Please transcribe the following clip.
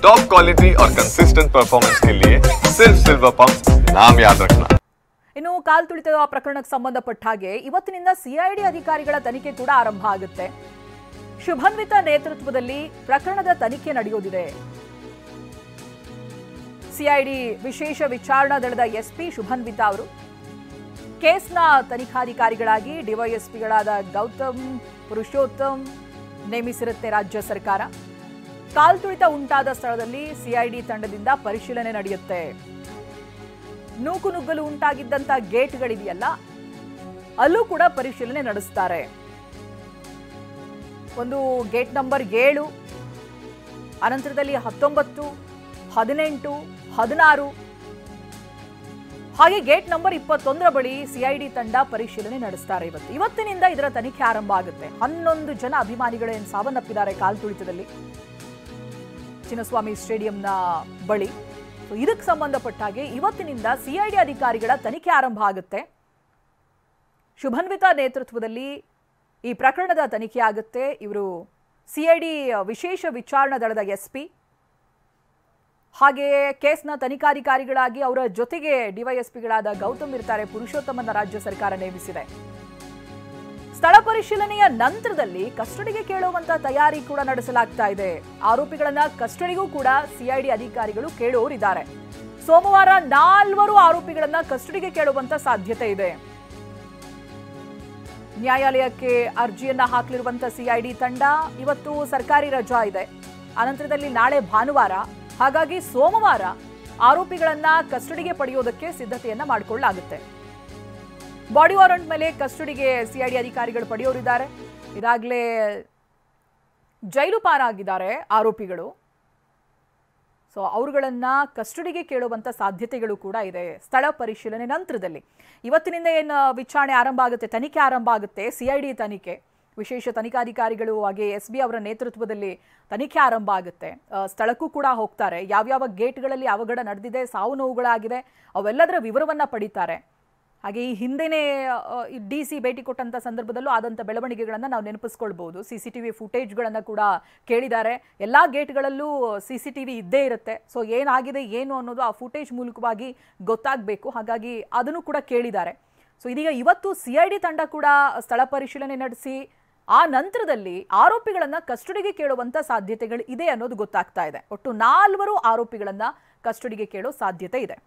Top quality और consistent performance के लिए सिर्फ सिल्वर पंप नाम याद रखना। ಇನ್ನು ಕಾಲ್ ತುಳಿತದ ಪ್ರಕರಣಕ್ಕೆ ಸಂಬಂಧಪಟ್ಟ ಹಾಗೆ ಇವತ್ತಿನಿಂದ ಸಿಐಡಿ ಅಧಿಕಾರಿಗಳ ತನಿಖೆ ಕೂಡ ಆರಂಭ ಆಗುತ್ತೆ. ಶುಭನ್ವಿತ ನೇತೃತ್ವದಲ್ಲಿ ಪ್ರಕರಣದ ತನಿಖೆ ನಡೆಯೋದಿದೆ. ಸಿಐಡಿ ವಿಶೇಷ ವಿಚಾರಣಾ ದಳದ ಎಸ್ಪಿ ಶುಭನ್ವಿತ ಅವರು ಕೇಸ್ನ ತನಿಖಾಧಿಕಾರಿಗಳಾಗಿ ಡಿವೈಎಸ್ಪಿಗಳಾದ ಗೌತಮ್ ಪುರುಷೋತ್ತಮ್ ನೇಮಿಸಿರುತ್ತೆ ರಾಜ್ಯ ಸರ್ಕಾರ. ಕಾಲ್ ತುಳಿತ ಉಂಟಾದ ಸ್ಥಳದಲ್ಲಿ ಸಿಐಡಿ ತಂಡದಿಂದ ಪರಿಶೀಲನೆ ನಡೆಯುತ್ತೆ. ನೂಕುನುಗ್ಗಲು ಉಂಟಾಗಿದ್ದಂತ ಗೇಟ್ಗಳಿದೆಯಲ್ಲ, ಅಲ್ಲೂ ಕೂಡ ಪರಿಶೀಲನೆ ನಡೆಸ್ತಾರೆ. ಒಂದು ಗೇಟ್ ನಂಬರ್ 7, ಅನಂತರದಲ್ಲಿ 19, 18, 16 ಹಾಗೆ ಗೇಟ್ ನಂಬರ್ 21 ಬಳಿ ಸಿಐಡಿ ತಂಡ ಪರಿಶೀಲನೆ ನಡೆಸ್ತಾರೆ. ಇವತ್ತಿನಿಂದ ಇದರ ತನಿಖೆ ಆರಂಭ ಆಗುತ್ತೆ. 11 ಜನ ಅಭಿಮಾನಿಗಳೇನು ಸಾವನ್ನಪ್ಪಿದ್ದಾರೆ ಕಾಲ್ ತುಳಿತದಲ್ಲಿ ಚಿನ್ನಸ್ವಾಮಿ ಸ್ಟೇಡಿಯಂನ ಬಳಿ. ಇದಕ್ಕೆ ಸಂಬಂಧಪಟ್ಟ ಹಾಗೆ ಇವತ್ತಿನಿಂದ ಸಿಐಡಿ ಅಧಿಕಾರಿಗಳ ತನಿಖೆ ಆರಂಭ ಆಗುತ್ತೆ. ಶುಭನ್ವಿತಾ ನೇತೃತ್ವದಲ್ಲಿ ಈ ಪ್ರಕರಣದ ತನಿಖೆ ಆಗುತ್ತೆ. ಇವರು ಸಿಐಡಿ ವಿಶೇಷ ವಿಚಾರಣಾ ದಳದ ಎಸ್ಪಿ, ಹಾಗೆ ಕೇಸ್ನ ತನಿಖಾಧಿಕಾರಿಗಳಾಗಿ ಅವರ ಜೊತೆಗೆ ಡಿವೈಎಸ್ಪಿಗಳಾದ ಗೌತಮ್ ಇರ್ತಾರೆ. ಪುರುಷೋತ್ತಮನ ರಾಜ್ಯ ಸರ್ಕಾರ ನೇಮಿಸಿದೆ. ಸ್ಥಳ ಪರಿಶೀಲನೆಯ ನಂತರದಲ್ಲಿ ಕಸ್ಟಡಿಗೆ ಕೇಳುವಂತ ತಯಾರಿ ಕೂಡ ನಡೆಸಲಾಗ್ತಾ ಇದೆ. ಆರೋಪಿಗಳನ್ನ ಕಸ್ಟಡಿಗೂ ಕೂಡ ಸಿಐಡಿ ಅಧಿಕಾರಿಗಳು ಕೇಳೋರಿದ್ದಾರೆ. ಸೋಮವಾರ 4 ಆರೋಪಿಗಳನ್ನ ಕಸ್ಟಡಿಗೆ ಕೇಳುವಂತ ಸಾಧ್ಯತೆ ಇದೆ. ನ್ಯಾಯಾಲಯಕ್ಕೆ ಅರ್ಜಿಯನ್ನ ಹಾಕಲಿರುವಂತ ಸಿಐಡಿ ತಂಡ ಇವತ್ತು ಸರ್ಕಾರಿ ರಜಾ ಇದೆ. ಅನಂತರದಲ್ಲಿ ನಾಳೆ ಭಾನುವಾರ, ಹಾಗಾಗಿ ಸೋಮವಾರ ಆರೋಪಿಗಳನ್ನ ಕಸ್ಟಡಿಗೆ ಪಡೆಯೋದಕ್ಕೆ ಸಿದ್ಧತೆಯನ್ನ ಮಾಡಿಕೊಳ್ಳಲಾಗುತ್ತೆ. ಬಾಡಿ ವಾರಂಟ್ ಮೇಲೆ ಕಸ್ಟಡಿಗೆ ಸಿಐಡಿ ಅಧಿಕಾರಿಗಳು ಪಡೆಯೋರಿದ್ದಾರೆ. ಇದಾಗಲೇ ಜೈಲು ಪಾರಾಗಿದ್ದಾರೆ ಆರೋಪಿಗಳು. ಸೊ ಅವರುಗಳನ್ನ ಕಸ್ಟಡಿಗೆ ಕೇಳುವಂತ ಸಾಧ್ಯತೆಗಳು ಕೂಡ ಇದೆ ಸ್ಥಳ ಪರಿಶೀಲನೆ ನಂತರದಲ್ಲಿ. ಇವತ್ತಿನಿಂದ ಏನು ವಿಚಾರಣೆ ಆರಂಭ ಆಗುತ್ತೆ, ತನಿಖೆ ಆರಂಭ ಆಗುತ್ತೆ. ಸಿಐಡಿ ತನಿಖೆ, ವಿಶೇಷ ತನಿಖಾಧಿಕಾರಿಗಳು ಹಾಗೆ ಎಸ್ಬಿ ಅವರ ನೇತೃತ್ವದಲ್ಲಿ ತನಿಖೆ ಆರಂಭ ಆಗುತ್ತೆ. ಸ್ಥಳಕ್ಕೂ ಕೂಡ ಹೋಗ್ತಾರೆ. ಯಾವ್ಯಾವ ಗೇಟ್ಗಳಲ್ಲಿ ಅವಘಡ ನಡೆದಿದೆ, ಸಾವು ನೋವುಗಳಾಗಿದೆ, ಅವೆಲ್ಲದರ ವಿವರವನ್ನ ಪಡಿತಾರೆ. ಹಾಗೆ ಈ ಹಿಂದೆನೇ ಡಿಸಿ ಭೇಟಿ ಕೊಟ್ಟಂತ ಸಂದರ್ಭದಲ್ಲೂ ಆದಂಥ ಬೆಳವಣಿಗೆಗಳನ್ನು ನಾವು ನೆನಪಿಸ್ಕೊಳ್ಬಹುದು. ಸಿಸಿಟಿವಿ ಫುಟೇಜ್ಗಳನ್ನು ಕೂಡ ಕೇಳಿದ್ದಾರೆ. ಎಲ್ಲ ಗೇಟ್ಗಳಲ್ಲೂ ಸಿಸಿಟಿವಿ ಇದ್ದೇ ಇರುತ್ತೆ. ಸೊ ಏನಾಗಿದೆ ಏನು ಅನ್ನೋದು ಆ ಫುಟೇಜ್ ಮೂಲಕವಾಗಿ ಗೊತ್ತಾಗಬೇಕು. ಹಾಗಾಗಿ ಅದನ್ನು ಕೂಡ ಕೇಳಿದ್ದಾರೆ. ಸೊ ಇದೀಗ ಇವತ್ತು ಸಿಐಡಿ ತಂಡ ಕೂಡ ಸ್ಥಳ ಪರಿಶೀಲನೆ ನಡೆಸಿ ಆ ನಂತರದಲ್ಲಿ ಆರೋಪಿಗಳನ್ನ ಕಸ್ಟಡಿಗೆ ಕೇಳುವಂತ ಸಾಧ್ಯತೆಗಳು ಇದೆ ಅನ್ನೋದು ಗೊತ್ತಾಗ್ತಾ ಇದೆ. ಒಟ್ಟು 4 ಆರೋಪಿಗಳನ್ನ ಕಸ್ಟಡಿಗೆ ಕೇಳೋ ಸಾಧ್ಯತೆ ಇದೆ.